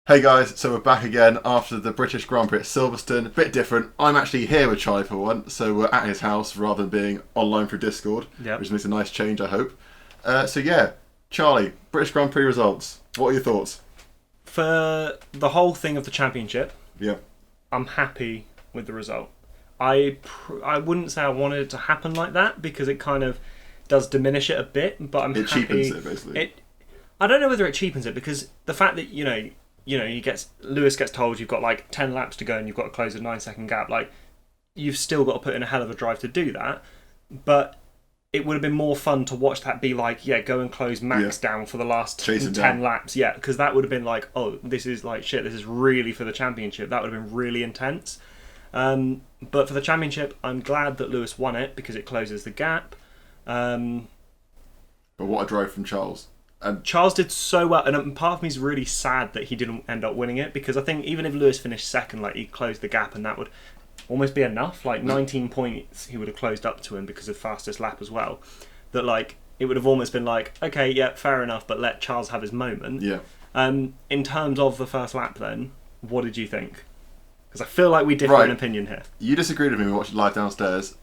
Hey guys, so we're back again after the British Grand Prix at Silverstone. A bit different. I'm actually here with Charlie for once, so we're at his house rather than being online through Discord, Yep. which makes a nice change, I hope. Charlie, British Grand Prix results. What are your thoughts? For the whole thing of the championship, Yeah, I'm happy with the result. I wouldn't say I wanted it to happen like that because it kind of does diminish it a bit, but I'm it happy. cheapens it basically. I don't know whether it cheapens it because the fact that Lewis gets told you've got like 10 laps to go and you've got to close a 9 second gap. Like you've still got to put in a hell of a drive to do that, but it would have been more fun to watch that be like, yeah, go and close Max down for the last Chase him 10 down. laps. Yeah, because that would have been like, oh, this is like shit, this is really for the championship. That would have been really intense. But for the championship, I'm glad that Lewis won it because it closes the gap. But what a drive from Charles. Charles did so well, and part of me is really sad that he didn't end up winning it because I think even if Lewis finished second, like he closed the gap, and that would almost be enough. Like 19 points, he would have closed up to him because of fastest lap as well. That like it would have almost been like, okay, yeah, fair enough, but let Charles have his moment. Yeah. In terms of the first lap, then, what did you think? Because I feel like we differ in opinion here. You disagreed with me when we watched it live downstairs.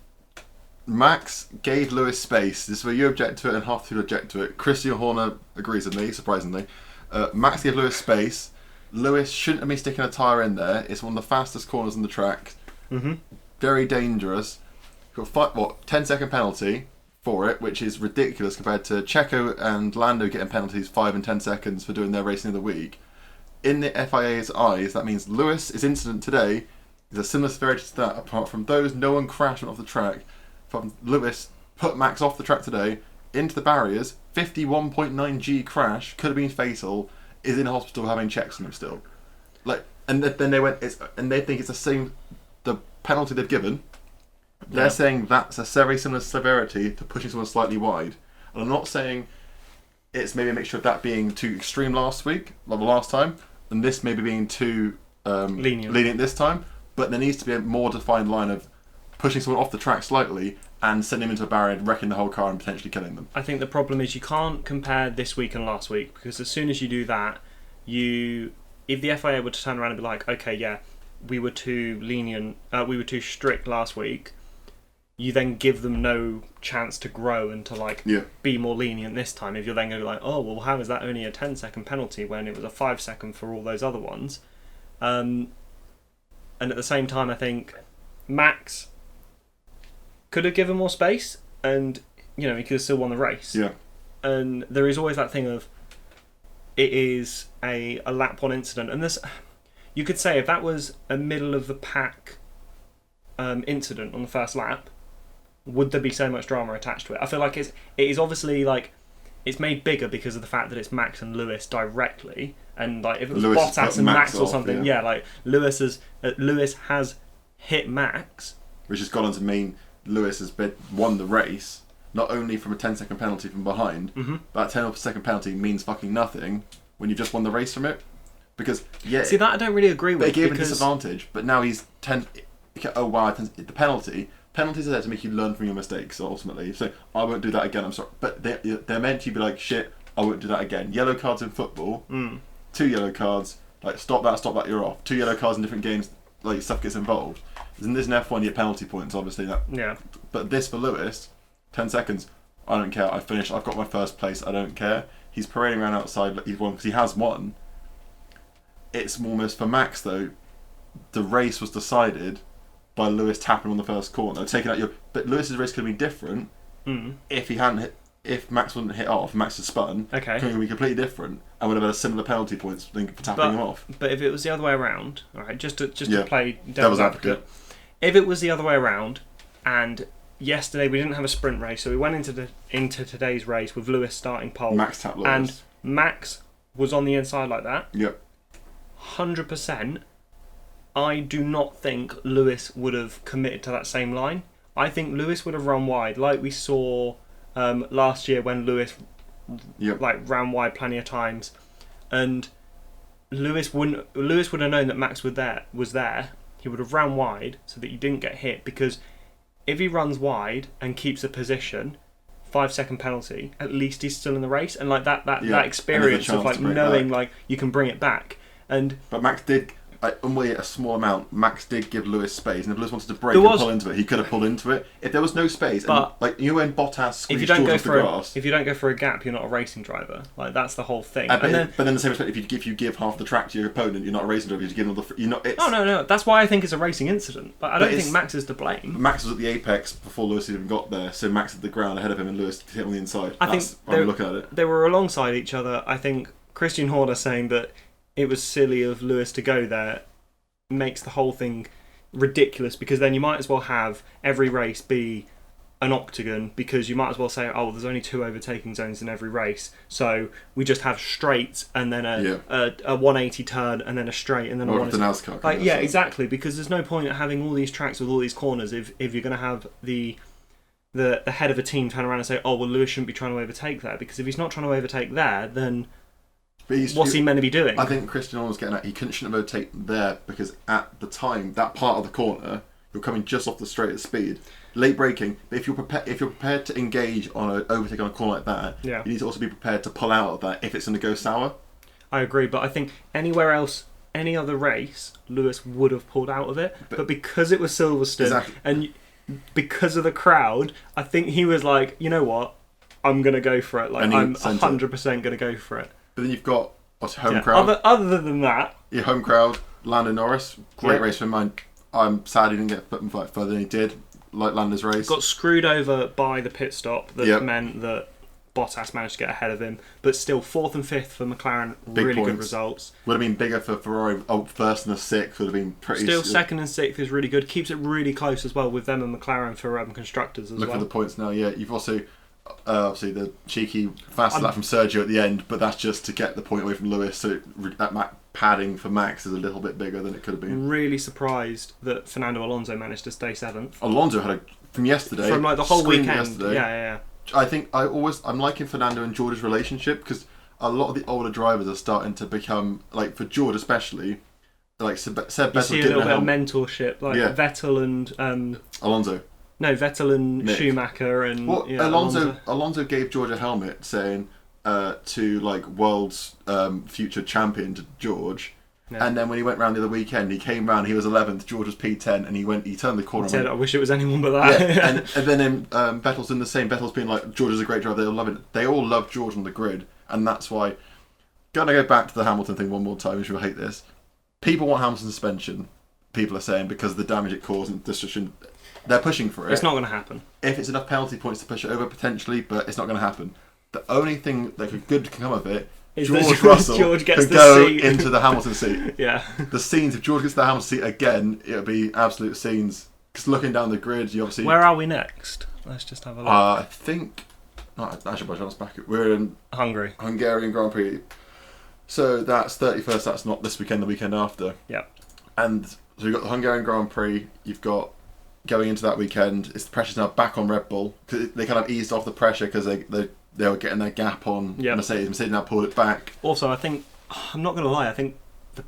Max gave Lewis space. This is where you object to it and half the people object to it. Christian Horner agrees with me, surprisingly. Max gave Lewis space. Lewis shouldn't have been sticking a tyre in there. It's one of the fastest corners on the track. Mm-hmm. Very dangerous. Got 10-second penalty for it, which is ridiculous compared to Checo and Lando getting penalties 5 and 10 seconds for doing their racing of the week. In the FIA's eyes, that means Lewis' incident today is a similar severity to that. Apart from those, no one crashed off the track. From Lewis put Max off the track today into the barriers. 51.9 G crash could have been fatal. Is in hospital having checks on him still. Then they went. And they think it's the same. The penalty they've given. They're saying that's a very similar severity to pushing someone slightly wide. And I'm not saying it's maybe a mixture of that being too extreme last week, like the last time, and this maybe being too lenient this time. But there needs to be a more defined line of pushing someone off the track slightly and sending them into a barrier and wrecking the whole car and potentially killing them. I think the problem is you can't compare this week and last week because as soon as you do that, if the FIA were to turn around and be like, okay, yeah, we were too lenient, we were too strict last week, you then give them no chance to grow and to be more lenient this time. If you're then going to be like, oh, well, how is that only a 10-second penalty when it was a 5-second for all those other ones? And at the same time, I think Max could have given more space and, he could have still won the race. Yeah. And there is always that thing of it is a lap one incident. And this, you could say if that was a middle of the pack incident on the first lap, would there be so much drama attached to it? I feel like it is obviously like it's made bigger because of the fact that it's Max and Lewis directly. And like if it was Lewis Bottas and Max or off, something, like Lewis has hit Max. Which has gone on to mean Lewis has won the race, not only from a 10-second penalty from behind, but that 10-second penalty means fucking nothing when you've just won the race from it. Because, See, that I don't really agree with. They gave him a disadvantage, but now he's 10... Oh, wow, the penalty... Penalties are there to make you learn from your mistakes, ultimately. So, I won't do that again, I'm sorry. But they're meant to be like, shit, I won't do that again. Yellow cards in football, 2 yellow cards, like, stop that, you're off. 2 yellow cards in different games, like, stuff gets involved. In this F1, you get penalty points, obviously. But this for Lewis, 10 seconds, I don't care. I finished. I've got my first place. I don't care. He's parading around outside like he's won because he has won. It's almost for Max though. The race was decided by Lewis tapping on the first corner, taking out But Lewis's race could have been different if he hadn't hit. If Max wouldn't hit off, Max had spun. Okay, it would be completely different and would have had a similar penalty points for tapping him off. But if it was the other way around, all right, just to play devil's advocate. If it was the other way around, and yesterday we didn't have a sprint race, so we went into today's race with Lewis starting pole. Max tapped Lewis. And Max was on the inside like that. Yep. 100%. I do not think Lewis would have committed to that same line. I think Lewis would have run wide, like we saw last year when Lewis ran wide plenty of times, and Lewis would have known that Max was there. He would have ran wide so that you didn't get hit, because if he runs wide and keeps a position, 5-second penalty, at least he's still in the race. And like that experience of like knowing like you can bring it back. But Max did, only a small amount, Max did give Lewis space, and if Lewis wanted to brake and pull into it, he could have pulled into it. If there was no space, but and, when Bottas squeezed if you don't George go off the grass... if you don't go for a gap, you're not a racing driver. Like, that's the whole thing. But in the same respect, if you give half the track to your opponent, you're not a racing driver, you're giving all the... You're not, it's, no. That's why I think it's a racing incident. But I don't think Max is to blame. Max was at the apex before Lewis even got there, so Max at the ground ahead of him and Lewis hit on the inside. That's why I'm looking at it. They were alongside each other. I think Christian Horner saying that it was silly of Lewis to go there makes the whole thing ridiculous, because then you might as well have every race be an octagon, because you might as well say, oh, there's only 2 overtaking zones in every race, so we just have straights and then a 180 turn and then a straight and then a 180. NASCAR. Exactly, because there's no point in having all these tracks with all these corners if you're going to have the head of a team turn around and say, oh, well, Lewis shouldn't be trying to overtake there, because if he's not trying to overtake there, then what's he meant to be doing? I think Christian Horner was getting at, he shouldn't have overtaken there, because at the time, that part of the corner, you're coming just off the straight at speed. Late braking, but if you're prepared to engage on an overtake on a corner like that, you need to also be prepared to pull out of that if it's going to go sour. I agree, but I think anywhere else, any other race, Lewis would have pulled out of it. But because it was Silverstone, and because of the crowd, I think he was like, you know what, I'm going to go for it. Like, I'm 100% going to go for it. But then you've got home crowd. Other than that, your home crowd, Lando Norris, great race for mine. I'm sad he didn't get put further than he did. Like Lando's race. Got screwed over by the pit stop that meant that Bottas managed to get ahead of him, but still 4th and 5th for McLaren, really good results. Would have been bigger for Ferrari. First and the 6th would have been pretty... Still 2nd and 6th is really good. Keeps it really close as well with them and McLaren for constructors as well. Look at the points now, You've also... obviously the cheeky fast lap from Sergio at the end, but that's just to get the point away from Lewis, so that padding for Max is a little bit bigger than it could have been. Really surprised that Fernando Alonso managed to stay 7th. Alonso had from the whole weekend yesterday. Yeah. I think I'm liking Fernando and George's relationship, because a lot of the older drivers are starting to become, like for George especially, like Seb Vettel. You see a little bit of mentorship, like Vettel and Alonso. No, Vettel and Mick. Schumacher and Alonso gave George a helmet saying to like world's future champion to George, and then when he went round the other weekend, he came round, he was 11th, George was P10, and he turned the corner. He said, "I wish it was anyone but that." And then Vettel's in the same. Vettel's being like, George is a great driver. They all love it. They all love George on the grid, and that's why. Gonna go back to the Hamilton thing one more time. You'll hate this. People want Hamilton suspension. People are saying because of the damage it caused and destruction. They're pushing for it. It's not going to happen. If it's enough penalty points to push it over, potentially, but it's not going to happen. The only thing that good can come of it is George Russell could go into the Hamilton seat. Yeah. The scenes, if George gets to the Hamilton seat again, it'll be absolute scenes. Because looking down the grid, you obviously... Where are we next? Let's just have a look. I think... No, I should bounce back. We're in... Hungarian Grand Prix. So that's 31st, that's not this weekend, the weekend after. Yeah. And so you've got the Hungarian Grand Prix, you've got... Going into that weekend, the pressure's now back on Red Bull, because they kind of eased off the pressure because they were getting their gap on Mercedes. Mercedes now pulled it back. Also, I think, I'm not going to lie, I think the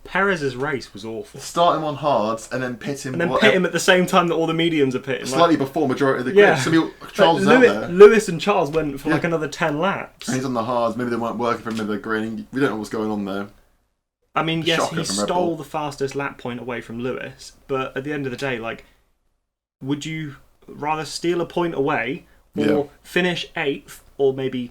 Perez's race was awful. Start him on hards and then pit him. And then pit him at the same time that all the mediums are pitting. Slightly before majority of the grid. Yeah. Charles was out there. Lewis and Charles went for like another 10 laps. And he's on the hards. Maybe they weren't working for him. Maybe they're grinning. We don't know what's going on there. I mean, yes, he stole the fastest lap point away from Lewis, but at the end of the day, like, would you rather steal a point away or finish 8th or maybe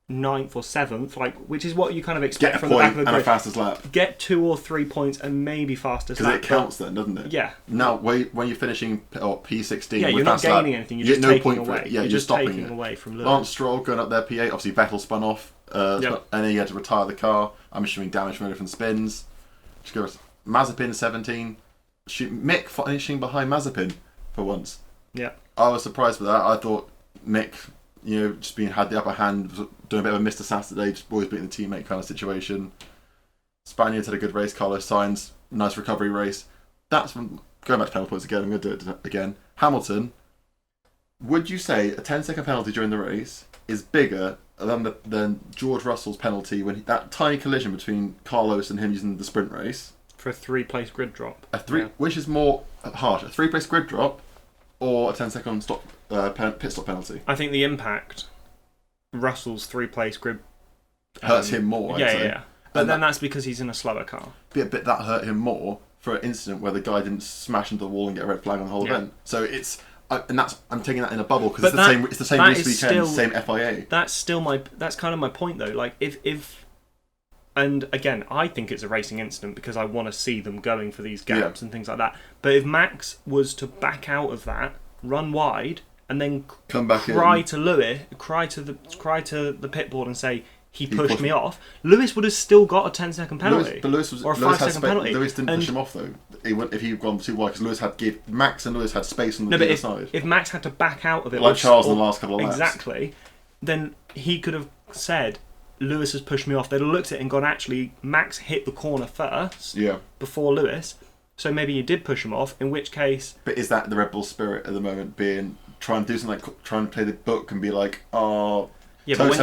9th or 7th, like, which is what you kind of expect from the back of the grid? Get a fastest lap. Get 2 or 3 points and maybe fastest lap. Because it counts then, doesn't it? Yeah. Now, when you're finishing P16, you're not gaining anything. You're just taking away. Yeah, you're just stopping taking it. away from Lewis. Lance Stroll going up there P8. Obviously, Vettel spun off, and then he had to retire the car. I'm assuming damage from different spins. Just go Mazepin 17. Mick finishing behind Mazepin for once. Yeah. I was surprised with that. I thought Mick, just had the upper hand, doing a bit of a Mr. Saturday, just always beating the teammate kind of situation. Spaniards had a good race. Carlos Sainz, nice recovery race. That's when, going back to penalty points again, I'm going to do it again. Hamilton, would you say a 10-second penalty during the race is bigger than George Russell's penalty when that tiny collision between Carlos and him using the sprint race? For a 3-place grid drop. Which is more harsh, a 3-place grid drop or a 10-second pit stop penalty? I think the impact, Russell's 3-place grid... hurts him more, I'd say. Yeah. But then that's because he's in a slower car. But that hurt him more for an incident where the guy didn't smash into the wall and get a red flag on the whole event. So it's... I'm taking that in a bubble because it's the same race weekend, same FIA. That's kind of my point though. Like if and again, I think it's a racing incident because I want to see them going for these gaps and things like that. But if Max was to back out of that, run wide, and then come back cry to the pit board and say he pushed me off, Lewis would have still got a 10-second penalty. Lewis or a 5-second penalty. Lewis didn't push him off though. If he'd gone too wide, because Max and Lewis had space on the other side. If Max had to back out of it, like Charles in the last couple of laps, exactly, then he could have said, Lewis has pushed me off. They'd have looked at it and gone, actually, Max hit the corner first before Lewis, so maybe you did push him off, in which case... But is that the Red Bull spirit at the moment, trying to do something like, trying to play the book and be like, oh... Yeah, but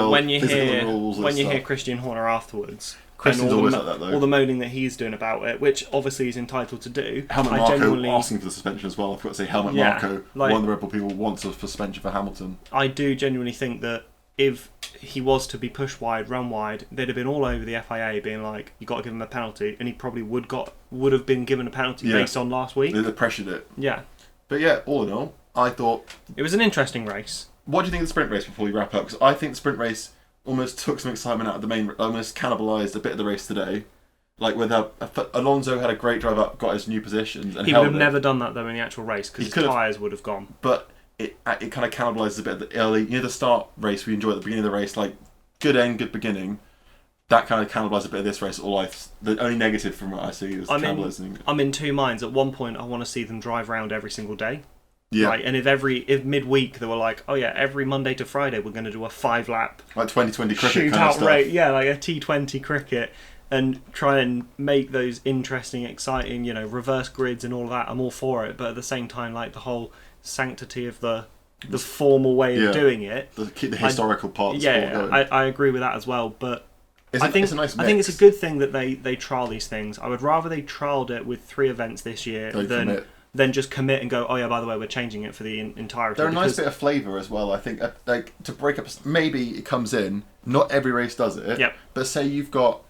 when you hear Christian Horner afterwards... Christian's always like that though. All the moaning that he's doing about it, which obviously he's entitled to do. Helmut Marko asking for the suspension as well. I forgot to say Helmut Marko, one of the Red Bull people, wants a suspension for Hamilton. I do genuinely think that if he was to be pushed wide, run wide, they'd have been all over the FIA being like, you got to give him a penalty, and he probably would have been given a penalty based on last week. They pressured it. Yeah. But yeah, all in all, I thought... It was an interesting race. What do you think of the sprint race before we wrap up? Because I think the sprint race almost took some excitement out of the main, almost cannibalised a bit of the race today. Like Alonso had a great drive up, got his new positions, and he would have never done that though in the actual race because his tyres would have gone. But it kind of cannibalises a bit of the early, the start race we enjoy at the beginning of the race, like good end, good beginning. That kind of cannibalised a bit of this race. The only negative from what I see is cannibalising. I'm in two minds. At one point, I want to see them drive around every single day. Yeah. Right, and if midweek they were like, oh yeah, every Monday to Friday we're going to do a 5-lap like 2020 cricket shootout kind of stuff. Rate, like a T20 cricket, and try and make those interesting, exciting, reverse grids and all of that. I'm all for it, but at the same time, like the whole sanctity of the formal way of doing it, keep the historical part of the sport going. I agree with that as well, but I think it's I think it's a good thing that they trial these things. I would rather they trialed it with 3 events this year than just commit and go, oh yeah, by the way, we're changing it for the entirety. They're a nice bit of flavour as well. I think, like, to break up, maybe it comes in. Not every race does it. Yep. But say you've got,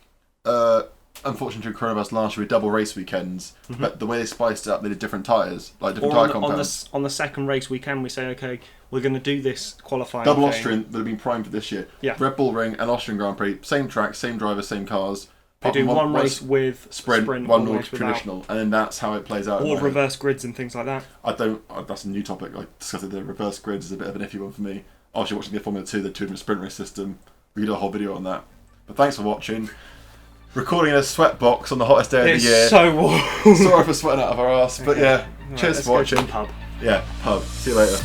unfortunately, coronavirus last year with double race weekends. Mm-hmm. But the way they spiced it up, they did different tyres, like different tyre compounds. On the second race weekend, we say, okay, we're going to do this qualifying double thing. Austrian that have been primed for this year. Yeah. Red Bull Ring and Austrian Grand Prix, same track, same drivers, same cars. They do one race with sprint, one traditional, and then that's how it plays out. Or reverse grids and things like that. That's a new topic. I discussed the reverse grids is a bit of an iffy one for me. After watching the Formula 2, the 2 different sprint race system, we could do a whole video on that. But thanks for watching. Recording in a sweat box on the hottest day of the year. It's so warm. Sorry for sweating out of our ass, but yeah. Right, cheers for watching. Pub. Yeah, pub. See you later.